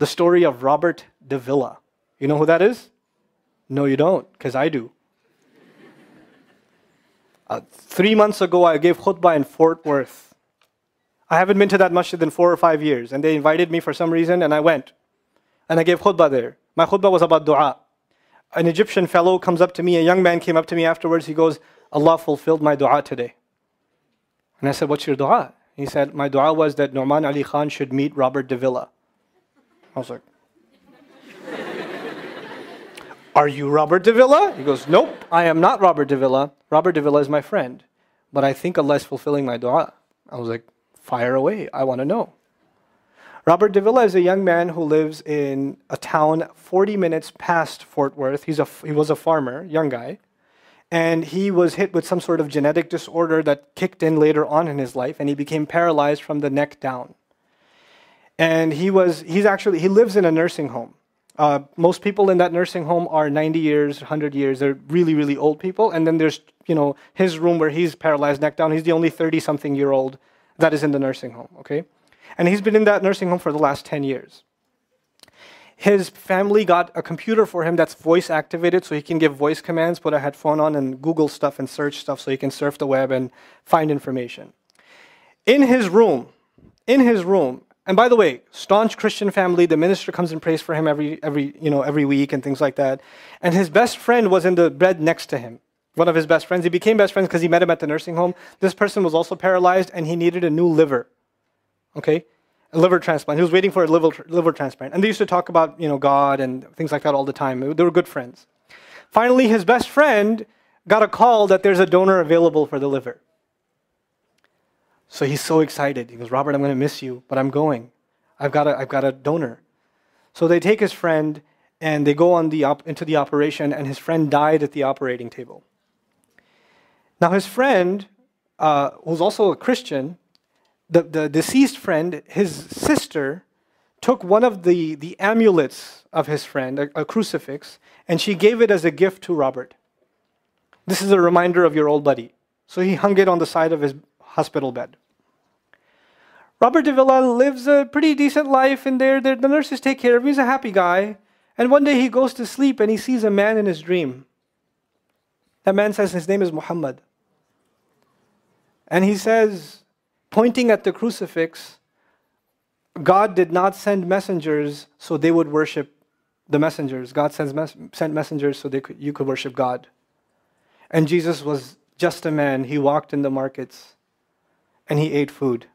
The story of Robert Davila. You know who that is? No, you don't, because I do. 3 months ago, I gave khutbah in Fort Worth. I haven't been to that masjid in 4 or 5 years, and they invited me for some reason, and I went. And I gave khutbah there. My khutbah was about dua. An Egyptian fellow comes up to me, a young man came up to me afterwards, he goes, Allah fulfilled my dua today. And I said, what's your dua? He said, my dua was that Nouman Ali Khan should meet Robert Davila. I was like, are you Robert Davila? He goes, nope, I am not Robert Davila. Robert Davila is my friend. But I think Allah is fulfilling my dua. I was like, fire away, I want to know. Robert Davila is a young man who lives in a town 40 minutes past Fort Worth. He was a farmer, young guy. And he was hit with some sort of genetic disorder that kicked in later on in his life, and he became paralyzed from the neck down. And he lives in a nursing home. Most people in that nursing home are 90 years, 100 years. They're really, really old people. And then there's, his room where he's paralyzed neck down. He's the only 30-something-year-old that is in the nursing home, okay? And he's been in that nursing home for the last 10 years. His family got a computer for him that's voice activated, so he can give voice commands, put a headphone on and Google stuff and search stuff so he can surf the web and find information. In his room, and by the way, staunch Christian family, the minister comes and prays for him every week and things like that. And his best friend was in the bed next to him. One of his best friends. He became best friends because he met him at the nursing home. This person was also paralyzed and he needed a new liver. Okay? A liver transplant. He was waiting for a liver transplant. And they used to talk about, God and things like that all the time. They were good friends. Finally, his best friend got a call that there's a donor available for the liver. So he's so excited. He goes, Robert, I'm going to miss you, but I'm going. I've got a donor. So they take his friend and they go into the operation, and his friend died at the operating table. Now his friend, who's also a Christian, the deceased friend, his sister, took one of the amulets of his friend, a crucifix, and she gave it as a gift to Robert. This is a reminder of your old buddy. So he hung it on the side of his hospital bed. Robert Davila lives a pretty decent life in there. The nurses take care of him. He's a happy guy. And one day he goes to sleep and he sees a man in his dream. That man says his name is Muhammad. And he says, pointing at the crucifix, God did not send messengers so they would worship the messengers. God sent messengers so you could worship God. And Jesus was just a man. He walked in the markets and he ate food.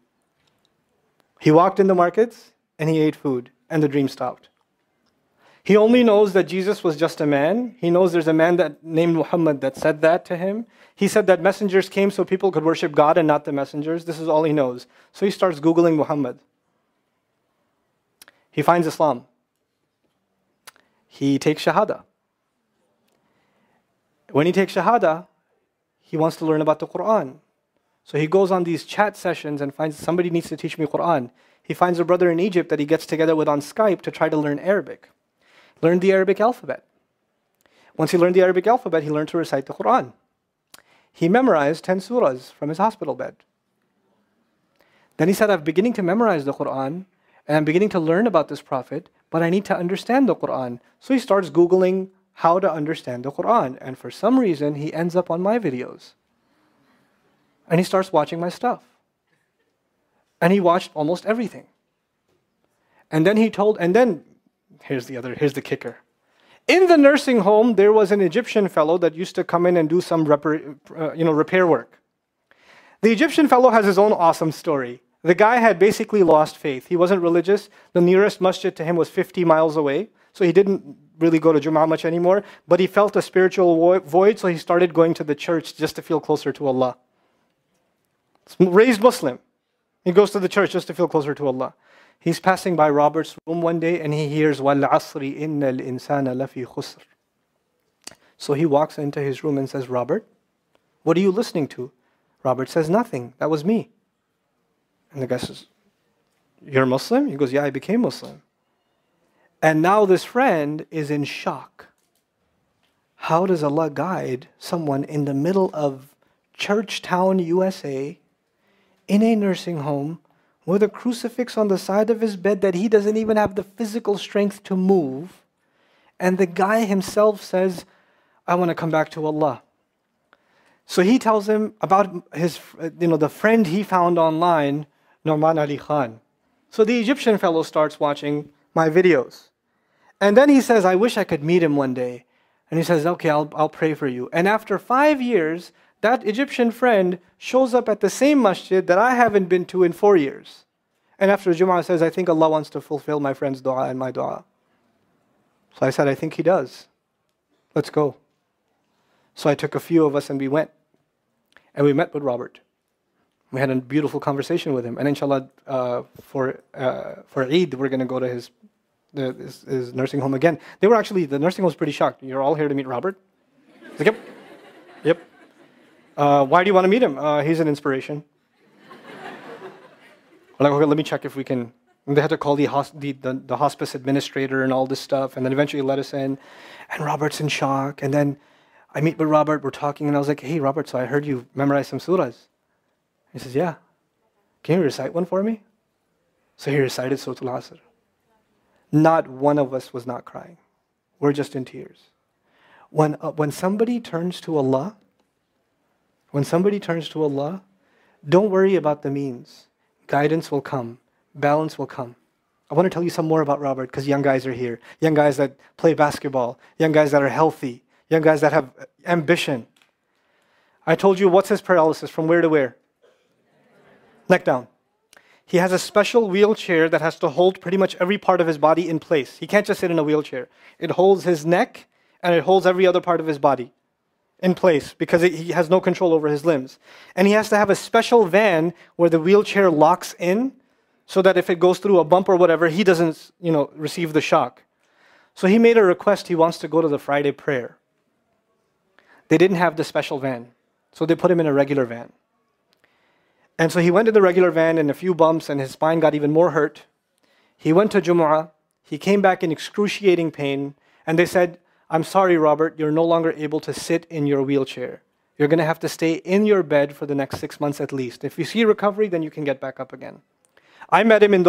He walked in the markets and he ate food, and the dream stopped. He only knows that Jesus was just a man. He knows there's a man named Muhammad that said that to him. He said that messengers came so people could worship God and not the messengers. This is all he knows. So he starts Googling Muhammad. He finds Islam. He takes Shahada. When he takes Shahada, he wants to learn about the Quran. So he goes on these chat sessions and finds somebody needs to teach me Quran. He finds a brother in Egypt that he gets together with on Skype to try to learn Arabic. Learn the Arabic alphabet. Once he learned the Arabic alphabet, he learned to recite the Quran. He memorized 10 surahs from his hospital bed. Then he said, I'm beginning to memorize the Quran, and I'm beginning to learn about this prophet, but I need to understand the Quran. So he starts Googling how to understand the Quran. And for some reason, he ends up on my videos. And he starts watching my stuff. And he watched almost everything. And then here's the kicker. In the nursing home, there was an Egyptian fellow that used to come in and do some repair work. The Egyptian fellow has his own awesome story. The guy had basically lost faith. He wasn't religious. The nearest masjid to him was 50 miles away. So he didn't really go to Jum'ah much anymore. But he felt a spiritual void, so he started going to the church just to feel closer to Allah. Raised Muslim. He goes to the church just to feel closer to Allah. He's passing by Robert's room one day and he hears وَالْعَصْرِ إِنَّ الْإِنسَانَ لَفِي خُسْرٍ. So he walks into his room and says, Robert, what are you listening to? Robert says, nothing. That was me. And the guy says, you're Muslim? He goes, yeah, I became Muslim. And now this friend is in shock. How does Allah guide someone in the middle of Churchtown, USA, in a nursing home, with a crucifix on the side of his bed that he doesn't even have the physical strength to move. And the guy himself says, I want to come back to Allah. So he tells him about his, the friend he found online, Nouman Ali Khan. So the Egyptian fellow starts watching my videos. And then he says, I wish I could meet him one day. And he says, okay, I'll pray for you. And after 5 years, that Egyptian friend shows up at the same masjid that I haven't been to in 4 years. And after Jum'ah says, I think Allah wants to fulfill my friend's dua and my dua. So I said, I think He does. Let's go. So I took a few of us and we went. And we met with Robert. We had a beautiful conversation with him. And inshallah, for Eid, we're going to go to his nursing home again. The nursing home was pretty shocked. You're all here to meet Robert? I was like, yep. Why do you want to meet him? He's an inspiration. We're like, okay, let me check if we can. And they had to call the hospice administrator and all this stuff, and then eventually let us in. And Robert's in shock. And then I meet with Robert, we're talking, and I was like, hey, Robert, so I heard you memorize some surahs. He says, yeah. Can you recite one for me? So he recited Surah Al-Asr. Not one of us was not crying. We're just in tears. When somebody turns to Allah, don't worry about the means. Guidance will come. Balance will come. I want to tell you some more about Robert because young guys are here. Young guys that play basketball. Young guys that are healthy. Young guys that have ambition. I told you what's his paralysis, from where to where? Neck down. He has a special wheelchair that has to hold pretty much every part of his body in place. He can't just sit in a wheelchair. It holds his neck and it holds every other part of his body in place because he has no control over his limbs. And he has to have a special van where the wheelchair locks in so that if it goes through a bump or whatever, he doesn't, receive the shock. So he made a request. He wants to go to the Friday prayer. They didn't have the special van, so they put him in a regular van. And so he went to the regular van and a few bumps and his spine got even more hurt. He went to Jumu'ah. He came back in excruciating pain. And they said, I'm sorry, Robert, you're no longer able to sit in your wheelchair. You're going to have to stay in your bed for the next 6 months at least. If you see recovery, then you can get back up again. I met him in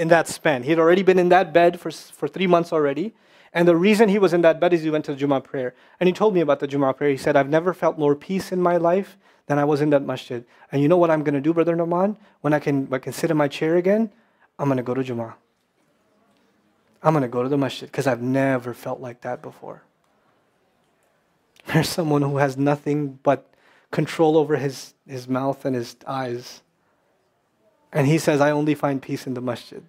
that span. He had already been in that bed for 3 months already. And the reason he was in that bed is he went to the Jumu'ah prayer. And he told me about the Jumu'ah prayer. He said, I've never felt more peace in my life than I was in that masjid. And you know what I'm going to do, Brother Nouman? When I can sit in my chair again, I'm going to go to Jumu'ah. I'm going to go to the masjid because I've never felt like that before. There's someone who has nothing but control over his mouth and his eyes. And he says, I only find peace in the masjid.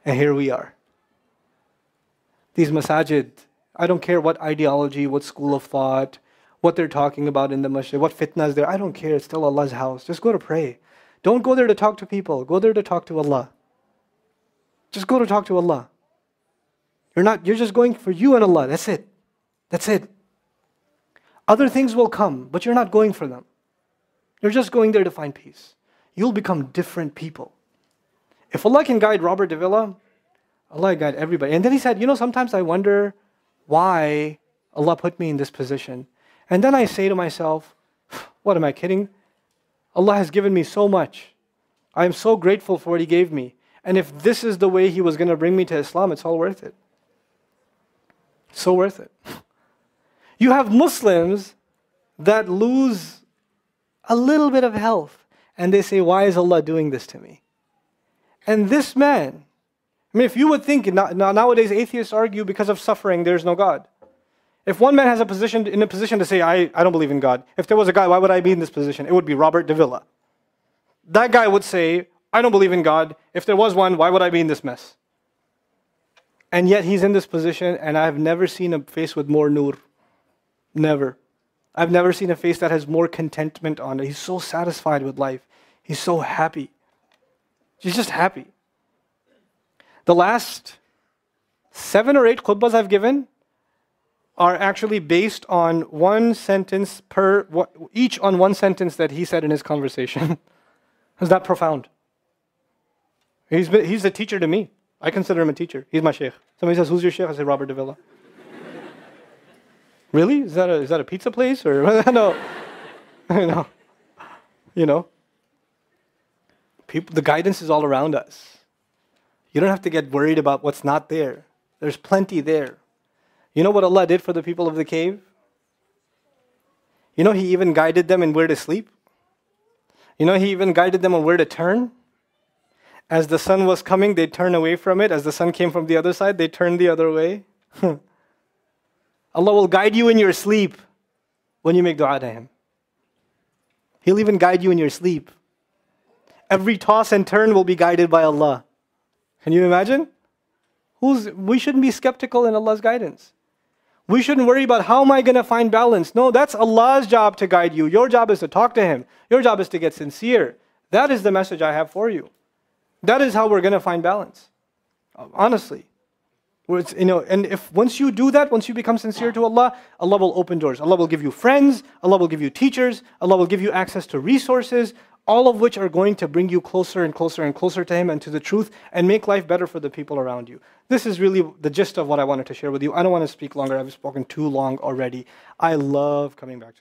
And here we are. These masajid, I don't care what ideology, what school of thought, what they're talking about in the masjid, what fitna is there. I don't care. It's still Allah's house. Just go to pray. Don't go there to talk to people. Go there to talk to Allah. Just go to talk to Allah. You're just going for you and Allah. That's it. That's it. Other things will come, but you're not going for them. You're just going there to find peace. You'll become different people. If Allah can guide Robert Davila, Allah guide everybody. And then he said, sometimes I wonder why Allah put me in this position. And then I say to myself, what am I kidding? Allah has given me so much. I am so grateful for what He gave me. And if this is the way He was going to bring me to Islam, it's all worth it. So worth it. You have Muslims that lose a little bit of health. And they say, why is Allah doing this to me? And this man, if you would think, nowadays atheists argue because of suffering, there's no God. If one man has in a position to say, I don't believe in God. If there was a guy, why would I be in this position? It would be Robert Davila. That guy would say, I don't believe in God. If there was one, why would I be in this mess? And yet he's in this position, and I've never seen a face with more nur. Never. I've never seen a face that has more contentment on it. He's so satisfied with life. He's so happy. He's just happy. The last 7 or 8 khutbahs I've given are actually based on one sentence each on one sentence that he said in his conversation. Is that profound? He's a teacher to me. I consider him a teacher. He's my sheikh. Somebody says, who's your sheikh? I say, Robert Davila. Really? Is that a pizza place? Or no. The guidance is all around us. You don't have to get worried about what's not there. There's plenty there. You know what Allah did for the people of the cave? You know He even guided them in where to sleep. You know He even guided them on where to turn. As the sun was coming, they'd turn away from it. As the sun came from the other side, they'd turn the other way. Allah will guide you in your sleep when you make dua to Him. He'll even guide you in your sleep. Every toss and turn will be guided by Allah. Can you imagine? We shouldn't be skeptical in Allah's guidance. We shouldn't worry about how am I going to find balance. No, that's Allah's job to guide you. Your job is to talk to Him. Your job is to get sincere. That is the message I have for you. That is how we're going to find balance. Honestly. And if once you do that, once you become sincere to Allah, Allah will open doors. Allah will give you friends. Allah will give you teachers. Allah will give you access to resources, all of which are going to bring you closer and closer and closer to Him and to the truth and make life better for the people around you. This is really the gist of what I wanted to share with you. I don't want to speak longer. I've spoken too long already. I love coming back to